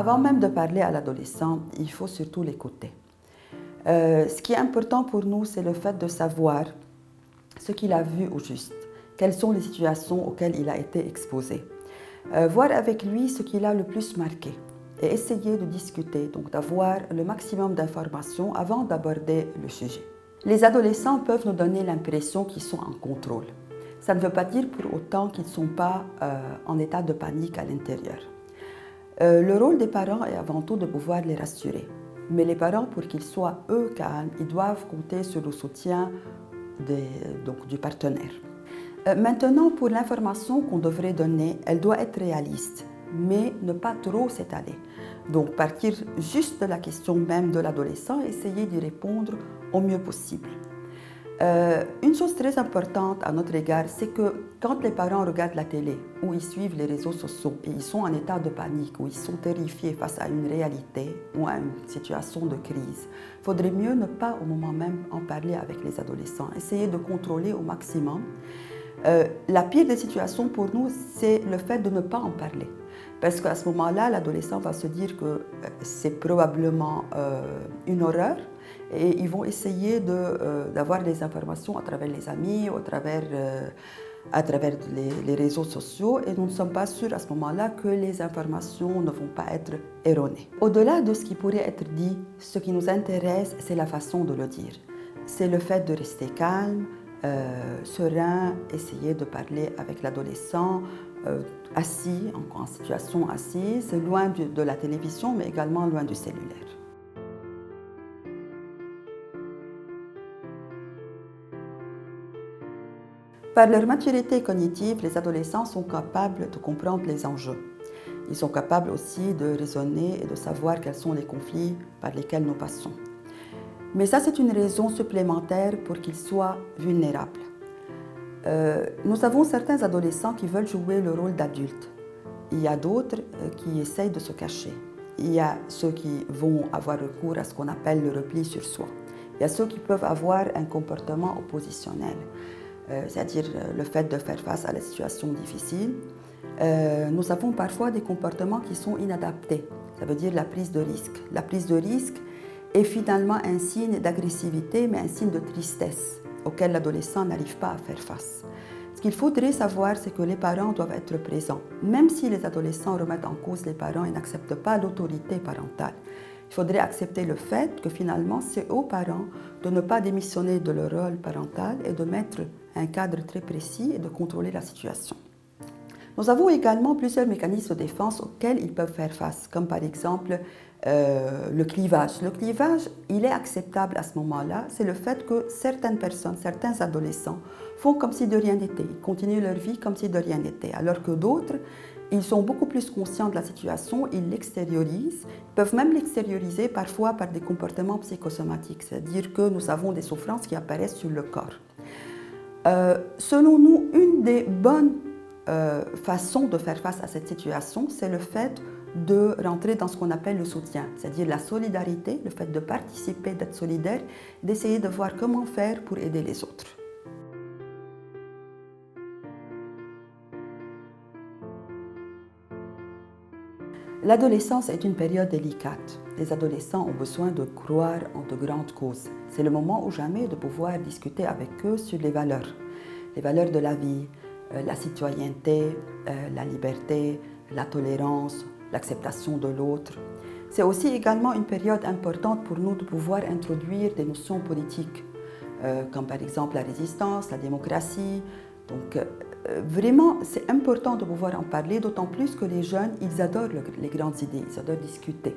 Avant même de parler à l'adolescent, il faut surtout l'écouter. Ce qui est important pour nous, c'est le fait de savoir ce qu'il a vu au juste, quelles sont les situations auxquelles il a été exposé. Voir avec lui ce qu'il a le plus marqué et essayer de discuter, donc d'avoir le maximum d'informations avant d'aborder le sujet. Les adolescents peuvent nous donner l'impression qu'ils sont en contrôle. Ça ne veut pas dire pour autant qu'ils ne sont pas en état de panique à l'intérieur. Le rôle des parents est avant tout de pouvoir les rassurer. Mais les parents, pour qu'ils soient eux calmes, ils doivent compter sur le soutien du partenaire. Maintenant, pour l'information qu'on devrait donner, elle doit être réaliste, mais ne pas trop s'étaler. Donc, partir juste de la question même de l'adolescent et essayer d'y répondre au mieux possible. Une chose très importante à notre égard, c'est que quand les parents regardent la télé ou ils suivent les réseaux sociaux et ils sont en état de panique ou ils sont terrifiés face à une réalité ou à une situation de crise, il faudrait mieux ne pas au moment même en parler avec les adolescents, essayer de contrôler au maximum. La pire des situations pour nous, c'est le fait de ne pas en parler. Parce qu'à ce moment-là, l'adolescent va se dire que c'est probablement une horreur et ils vont essayer d'avoir des informations à travers les amis, à travers les réseaux sociaux et nous ne sommes pas sûrs à ce moment-là que les informations ne vont pas être erronées. Au-delà de ce qui pourrait être dit, ce qui nous intéresse, c'est la façon de le dire. C'est le fait de rester calme, serein, essayer de parler avec l'adolescent assis, en situation assise, loin de la télévision, mais également loin du cellulaire. Par leur maturité cognitive, les adolescents sont capables de comprendre les enjeux. Ils sont capables aussi de raisonner et de savoir quels sont les conflits par lesquels nous passons. Mais ça, c'est une raison supplémentaire pour qu'ils soient vulnérables. Nous avons certains adolescents qui veulent jouer le rôle d'adultes. Il y a d'autres qui essayent de se cacher. Il y a ceux qui vont avoir recours à ce qu'on appelle le repli sur soi. Il y a ceux qui peuvent avoir un comportement oppositionnel, c'est-à-dire le fait de faire face à la situation difficile. Nous avons parfois des comportements qui sont inadaptés. Ça veut dire la prise de risque. La prise de risque est finalement un signe d'agressivité, mais un signe de tristesse auquel l'adolescent n'arrive pas à faire face. Ce qu'il faudrait savoir, c'est que les parents doivent être présents. Même si les adolescents remettent en cause les parents et n'acceptent pas l'autorité parentale, il faudrait accepter le fait que finalement, c'est aux parents de ne pas démissionner de leur rôle parental et de mettre un cadre très précis et de contrôler la situation. Nous avons également plusieurs mécanismes de défense auxquels ils peuvent faire face, comme par exemple le clivage. Le clivage, il est acceptable à ce moment-là. C'est le fait que certaines personnes, certains adolescents font comme si de rien n'était. Ils continuent leur vie comme si de rien n'était. Alors que d'autres, ils sont beaucoup plus conscients de la situation, ils l'extériorisent. Ils peuvent même l'extérioriser parfois par des comportements psychosomatiques, c'est-à-dire que nous avons des souffrances qui apparaissent sur le corps. Selon nous, une des bonnes façons de faire face à cette situation, c'est le fait de rentrer dans ce qu'on appelle le soutien, c'est-à-dire la solidarité, le fait de participer, d'être solidaire, d'essayer de voir comment faire pour aider les autres. L'adolescence est une période délicate. Les adolescents ont besoin de croire en de grandes causes. C'est le moment ou jamais de pouvoir discuter avec eux sur les valeurs de la vie, la citoyenneté, la liberté, la tolérance, l'acceptation de l'autre. C'est aussi également une période importante pour nous de pouvoir introduire des notions politiques, comme par exemple la résistance, la démocratie. Donc, vraiment, c'est important de pouvoir en parler, d'autant plus que les jeunes, ils adorent les grandes idées, ils adorent discuter.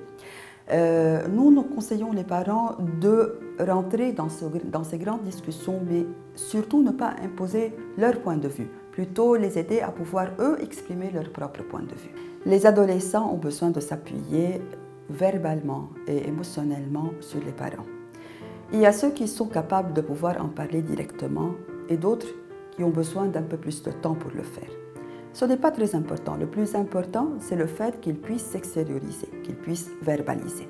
Nous conseillons les parents de rentrer dans ces grandes discussions, mais surtout ne pas imposer leur point de vue, plutôt les aider à pouvoir, eux, exprimer leur propre point de vue. Les adolescents ont besoin de s'appuyer verbalement et émotionnellement sur les parents. Il y a ceux qui sont capables de pouvoir en parler directement et d'autres qui ont besoin d'un peu plus de temps pour le faire. Ce n'est pas très important. Le plus important, c'est le fait qu'ils puissent s'extérioriser, qu'ils puissent verbaliser.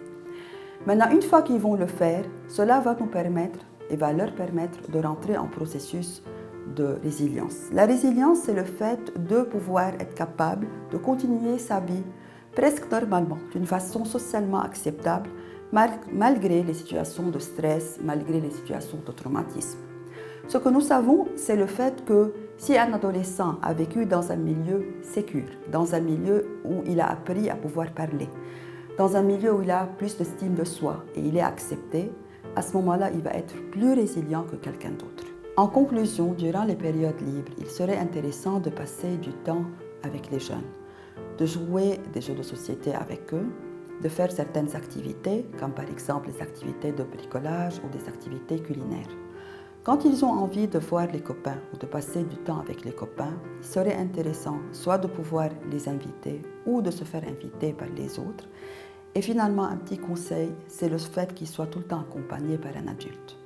Maintenant, une fois qu'ils vont le faire, cela va nous permettre et va leur permettre de rentrer en processus de résilience. La résilience, c'est le fait de pouvoir être capable de continuer sa vie presque normalement, d'une façon socialement acceptable, malgré les situations de stress, malgré les situations de traumatisme. Ce que nous savons, c'est le fait que si un adolescent a vécu dans un milieu sécure, dans un milieu où il a appris à pouvoir parler, dans un milieu où il a plus d'estime de soi et il est accepté, à ce moment-là, il va être plus résilient que quelqu'un d'autre. En conclusion, durant les périodes libres, il serait intéressant de passer du temps avec les jeunes, de jouer des jeux de société avec eux, de faire certaines activités, comme par exemple les activités de bricolage ou des activités culinaires. Quand ils ont envie de voir les copains ou de passer du temps avec les copains, il serait intéressant soit de pouvoir les inviter ou de se faire inviter par les autres. Et finalement, un petit conseil, c'est le fait qu'ils soient tout le temps accompagnés par un adulte.